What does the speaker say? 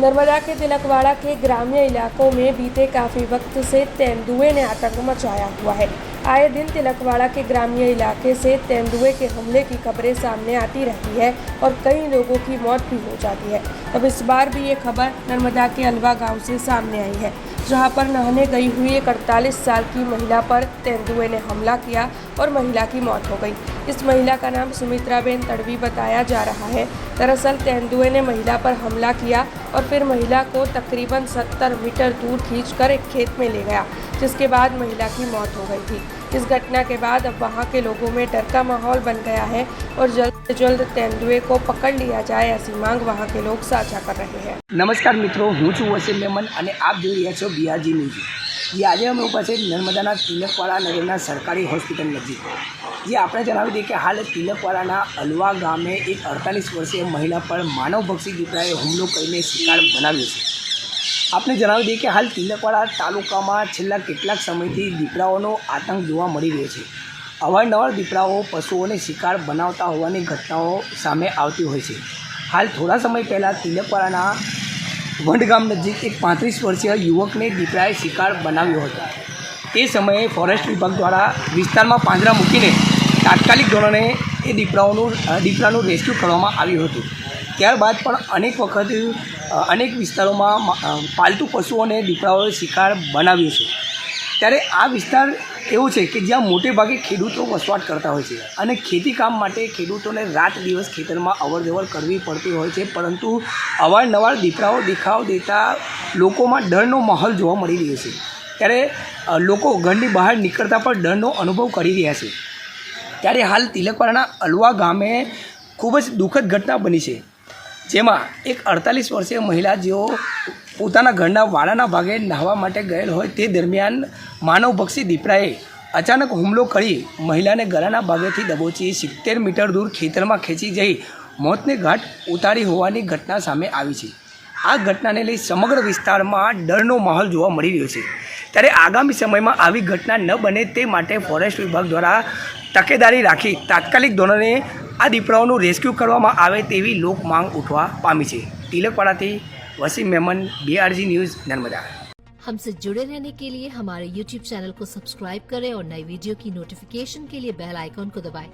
नर्मदा के तिलकवाड़ा के ग्रामीण इलाकों में बीते काफ़ी वक्त से तेंदुए ने आतंक मचाया हुआ है। आए दिन तिलकवाड़ा के ग्रामीण इलाके से तेंदुए के हमले की खबरें सामने आती रहती है और कई लोगों की मौत भी हो जाती है। अब इस बार भी ये खबर नर्मदा के अलवा गांव से सामने आई है, जहां पर नहाने गई हुई एक 48 साल की महिला पर तेंदुए ने हमला किया और महिला की मौत हो गई। इस महिला का नाम सुमित्राबेन तड़वी बताया जा रहा है। दरअसल तेंदुए ने महिला पर हमला किया और फिर महिला को तकरीबन 70 मीटर दूर खींचकर एक खेत में ले गया, जिसके बाद महिला की मौत हो गई थी। इस घटना के बाद अब वहां के लोगों में डर का माहौल बन गया है और जल्द से जल्द तेंदुए को पकड़ लिया जाए, ऐसी मांग वहां के लोग साझा कर रहे हैं। नमस्कार मित्रों, हूँ छूं वसीम मेमन અને આપ જોઈ રહ્યા છો બીઆરજી ન્યૂઝ। જે આજે અમે ઉભા છે નર્મદાના તિલકવાડા નગરના સરકારી હોસ્પિટલ નજીક। જે આપણે જણાવી દઈએ કે હાલ તિલકવાડાના અલવા ગામે એક 48 વર્ષીય મહિલા પર માનવભક્ષી દીપડાએ હુમલો કરીને શિકાર બનાવ્યો છે। આપણે જણાવી દઈએ કે હાલ તિલકવાડા તાલુકામાં છેલ્લા કેટલાક સમયથી દીપડાઓનો આતંક જોવા મળી રહ્યો છે। અવારનવાર દીપડાઓ પશુઓને શિકાર બનાવતા હોવાની ઘટનાઓ સામે આવતી હોય છે। હાલ થોડા સમય પહેલાં તિલકવાડાના વંડગામ નજીક એક 35 વર્ષીય યુવકને દીપડાએ શિકાર બનાવ્યો હતો। તે સમયે ફોરેસ્ટ વિભાગ દ્વારા વિસ્તારમાં પાંજરા મૂકીને તાત્કાલિક ધોરણે એ દીપડાનું રેસ્ક્યુ કરવામાં આવ્યું હતું। ત્યારબાદ પણ અનેક વખત અનેક વિસ્તારોમાં પાલતુ પશુઓને દીપડાઓએ શિકાર બનાવ્યો છે। ત્યારે આ વિસ્તાર એવો છે કે જ્યાં મોટે ભાગે ખેડૂતો વસવાટ કરતા હોય છે અને ખેતી કામ માટે ખેડૂતોને રાત દિવસ ખેતરમાં અવરજવર કરવી પડતી હોય છે, પરંતુ અવારનવાર દીપડાઓ દેખાવ દેતા લોકોમાં ડરનો માહોલ જોવા મળી રહ્યો છે। ત્યારે લોકો ઘરની બહાર નીકળતા પણ ડરનો અનુભવ કરી રહ્યા છે। ત્યારે હાલ તિલકવાડાના અલવા ગામે ખૂબ જ દુઃખદ ઘટના બની છે, જેમાં એક 48 વર્ષીય મહિલા જેઓ પોતાના ઘરના વાડાના ભાગે નહાવા માટે ગયેલ હોય તે દરમિયાન માનવભક્ષી દીપડાએ અચાનક હુમલો કરી મહિલાને ગળાના ભાગેથી દબોચી 70 મીટર દૂર ખેતરમાં ખેંચી જઈ મોતને ઘાટ ઉતારી હોવાની ઘટના સામે આવી છે। આ ઘટનાને લઈ સમગ્ર વિસ્તારમાં ડરનો માહોલ જોવા મળી રહ્યો છે। ત્યારે આગામી સમયમાં આવી ઘટના ન બને તે માટે ફોરેસ્ટ વિભાગ દ્વારા તકેદારી રાખી તાત્કાલિક ધોરણે આ દીપડાઓનું રેસ્ક્યુ કરવામાં આવે તેવી લોક માંગ ઉઠવા પામી છે। Tilakwada Wasim Memon, BRG news, Narmada. हमसे जुड़े रहने के लिए हमारे YouTube चैनल को सब्सक्राइब करें और नई वीडियो की नोटिफिकेशन के लिए बेल आइकॉन को दबाएं।